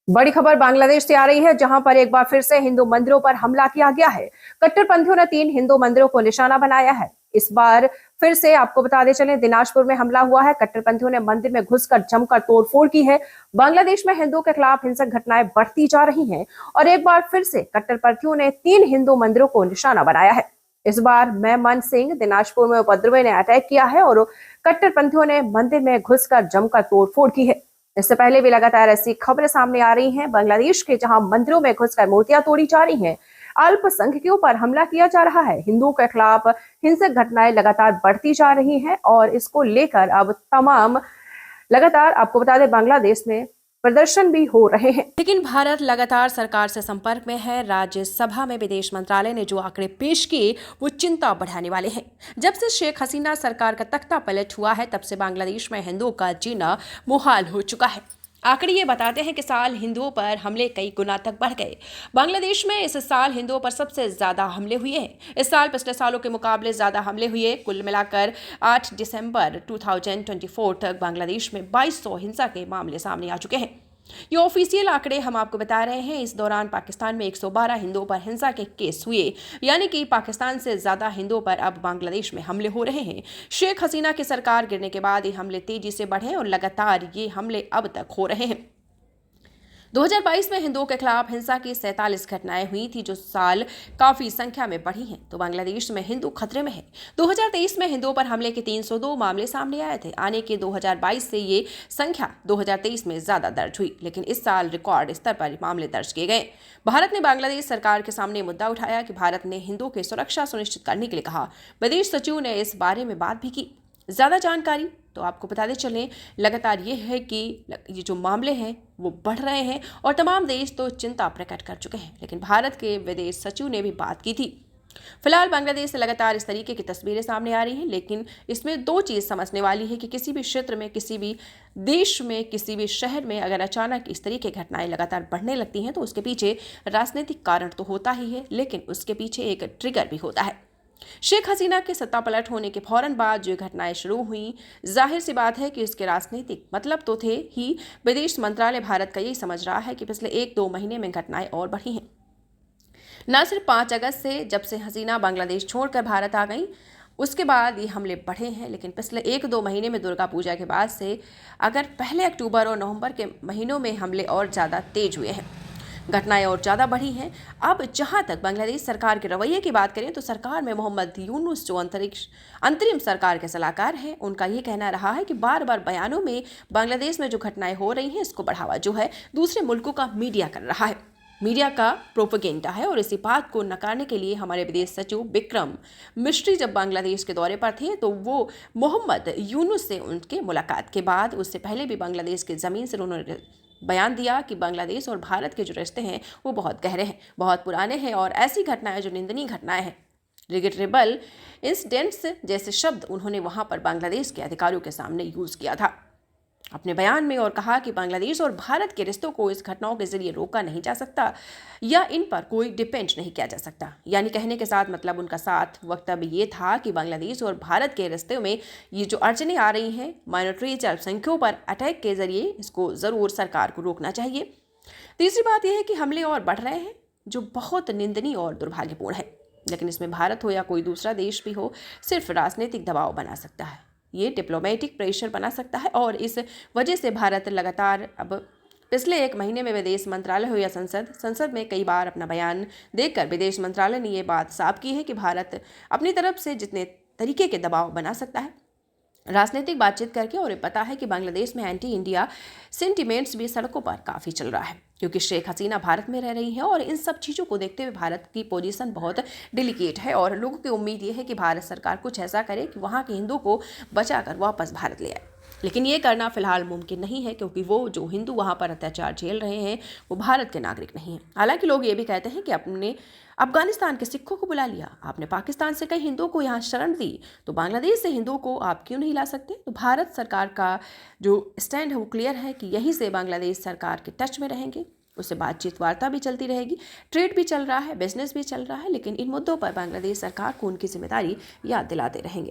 बड़ी खबर बांग्लादेश से आ रही है, जहां पर एक बार फिर से हिंदू मंदिरों पर हमला किया गया है। कट्टरपंथियों ने 3 हिंदू मंदिरों को निशाना बनाया है। इस बार फिर से आपको बताते चलें, दिनाजपुर में हमला हुआ है। कट्टरपंथियों ने मंदिर में घुसकर जमकर तोड़फोड़ की है। बांग्लादेश में हिंदुओं के खिलाफ हिंसक घटनाएं बढ़ती जा रही हैं और एक बार फिर से कट्टरपंथियों ने 3 हिंदू मंदिरों को निशाना बनाया है। इस बार मेमन सिंह दिनाजपुर में उपद्रवी ने अटैक किया है और कट्टरपंथियों ने मंदिर में घुसकर जमकर तोड़फोड़ की है। इससे पहले भी लगातार ऐसी खबरें सामने आ रही हैं। बांग्लादेश के जहां मंदिरों में घुसकर मूर्तियां तोड़ी जा रही हैं, अल्पसंख्यकों पर हमला किया जा रहा है, हिंदुओं के खिलाफ हिंसक घटनाएं लगातार बढ़ती जा रही हैं और इसको लेकर अब तमाम लगातार आपको बता दें, बांग्लादेश में प्रदर्शन भी हो रहे हैं। लेकिन भारत लगातार सरकार से संपर्क में है। राज्यसभा में विदेश मंत्रालय ने जो आंकड़े पेश किए वो चिंता बढ़ाने वाले हैं। जब से शेख हसीना सरकार का तख्ता पलट हुआ है, तब से बांग्लादेश में हिंदुओं का जीना मुहाल हो चुका है। आंकड़े ये बताते हैं कि साल हिंदुओं पर हमले कई गुना तक बढ़ गए। बांग्लादेश में इस साल हिंदुओं पर सबसे ज्यादा हमले हुए हैं। इस साल पिछले सालों के मुकाबले ज्यादा हमले हुए। कुल मिलाकर 8 दिसंबर 2024 तक बांग्लादेश में 2200 हिंसा के मामले सामने आ चुके हैं। ये ऑफिशियल आंकड़े हम आपको बता रहे हैं। इस दौरान पाकिस्तान में 112 हिंदुओं पर हिंसा के केस हुए, यानी कि पाकिस्तान से ज्यादा हिंदुओं पर अब बांग्लादेश में हमले हो रहे हैं। शेख हसीना की सरकार गिरने के बाद ये हमले तेजी से बढ़े और लगातार ये हमले अब तक हो रहे हैं। 2022 में हिंदुओं के खिलाफ हिंसा की 47 घटनाएं हुई थी, जो साल काफी संख्या में बढ़ी हैं। तो बांग्लादेश में हिंदू खतरे में है। 2023 में हिंदुओं पर हमले के 302 मामले सामने आए थे। आने के 2022 से ये संख्या 2023 में ज्यादा दर्ज हुई, लेकिन इस साल रिकॉर्ड स्तर पर मामले दर्ज किए गए। भारत ने बांग्लादेश सरकार के सामने मुद्दा उठाया कि भारत ने हिंदुओं की सुरक्षा सुनिश्चित करने के लिए कहा। विदेश सचिव ने इस बारे में बात भी की। ज़्यादा जानकारी तो आपको बताते चलें, लगातार ये है कि ये जो मामले हैं वो बढ़ रहे हैं और तमाम देश तो चिंता प्रकट कर चुके हैं, लेकिन भारत के विदेश सचिव ने भी बात की थी। फिलहाल बांग्लादेश से लगातार इस तरीके की तस्वीरें सामने आ रही हैं, लेकिन इसमें दो चीज़ समझने वाली है कि किसी भी क्षेत्र में, किसी भी देश में, किसी भी शहर में अगर अचानक इस तरीके की घटनाएं लगातार बढ़ने लगती हैं तो उसके पीछे राजनीतिक कारण तो होता ही है, लेकिन उसके पीछे एक ट्रिगर भी होता है। शेख हसीना के सत्ता पलट होने के फौरन बाद जो घटनाएं शुरू हुई, जाहिर सी बात है कि इसके राजनीतिक मतलब तो थे ही। विदेश मंत्रालय भारत का यही समझ रहा है कि पिछले 1-2 महीने में घटनाएं और बढ़ी हैं। न सिर्फ 5 अगस्त से, जब से हसीना बांग्लादेश छोड़कर भारत आ गई, उसके बाद ये हमले बढ़े हैं, लेकिन पिछले 1-2 महीने में दुर्गा पूजा के बाद से अगर पहले अक्टूबर और नवंबर के महीनों में हमले और ज़्यादा तेज हुए हैं, घटनाएं और ज़्यादा बढ़ी हैं। अब जहां तक बांग्लादेश सरकार के रवैये की बात करें तो सरकार में मोहम्मद यूनुस जो अंतरिम सरकार के सलाहकार हैं, उनका ये कहना रहा है कि बार बार बयानों में बांग्लादेश में जो घटनाएं हो रही हैं, इसको बढ़ावा जो है दूसरे मुल्कों का मीडिया कर रहा है। मीडिया का प्रोपेगेंडा है और इसी बात को नकारने के लिए हमारे विदेश सचिव विक्रम मिस्री जब बांग्लादेश के दौरे पर थे तो वो मोहम्मद यूनुस से उनके मुलाकात के बाद, उससे पहले भी बांग्लादेश की ज़मीन से उन्होंने बयान दिया कि बांग्लादेश और भारत के जो रिश्ते हैं वो बहुत गहरे हैं, बहुत पुराने हैं और ऐसी घटनाएं जो निंदनीय घटनाएं हैं, रिग्रेटेबल इंसिडेंट्स जैसे शब्द उन्होंने वहां पर बांग्लादेश के अधिकारियों के सामने यूज़ किया था अपने बयान में, और कहा कि बांग्लादेश और भारत के रिश्तों को इस घटनाओं के जरिए रोका नहीं जा सकता या इन पर कोई डिपेंड नहीं किया जा सकता। यानी कहने के साथ मतलब उनका साथ वक्तव्य ये था कि बांग्लादेश और भारत के रिश्तों में ये जो अड़चनें आ रही हैं माइनॉरिटीज अल्पसंख्यकों पर अटैक के जरिए, इसको ज़रूर सरकार को रोकना चाहिए। तीसरी बात यह है कि हमले और बढ़ रहे हैं, जो बहुत निंदनीय और दुर्भाग्यपूर्ण है, लेकिन इसमें भारत हो या कोई दूसरा देश भी हो, सिर्फ राजनीतिक दबाव बना सकता है, ये डिप्लोमेटिक प्रेशर बना सकता है। और इस वजह से भारत लगातार अब पिछले 1 महीने में विदेश मंत्रालय हो या संसद में कई बार अपना बयान देकर विदेश मंत्रालय ने ये बात साफ की है कि भारत अपनी तरफ से जितने तरीके के दबाव बना सकता है राजनीतिक बातचीत करके, और ये पता है कि बांग्लादेश में एंटी इंडिया सेंटिमेंट्स भी सड़कों पर काफ़ी चल रहा है, क्योंकि शेख हसीना भारत में रह रही है और इन सब चीज़ों को देखते हुए भारत की पोजीशन बहुत डिलिकेट है और लोगों की उम्मीद ये है कि भारत सरकार कुछ ऐसा करे कि वहाँ के हिंदुओं को बचाकर वापस भारत ले आए। लेकिन ये करना फिलहाल मुमकिन नहीं है, क्योंकि वो जो हिंदू वहाँ पर अत्याचार झेल रहे हैं वो भारत के नागरिक नहीं हैं। हालांकि लोग ये भी कहते हैं कि अपने अफगानिस्तान के सिखों को बुला लिया, आपने पाकिस्तान से कई हिंदुओं को यहाँ शरण दी, तो बांग्लादेश से हिंदुओं को आप क्यों नहीं ला सकते। तो भारत सरकार का जो स्टैंड है वो क्लियर है कि यहीं से बांग्लादेश सरकार के टच में रहेंगे, उससे बातचीत वार्ता भी चलती रहेगी, ट्रेड भी चल रहा है, बिजनेस भी चल रहा है, लेकिन इन मुद्दों पर बांग्लादेश सरकार को उनकी जिम्मेदारी याद दिलाते रहेंगे।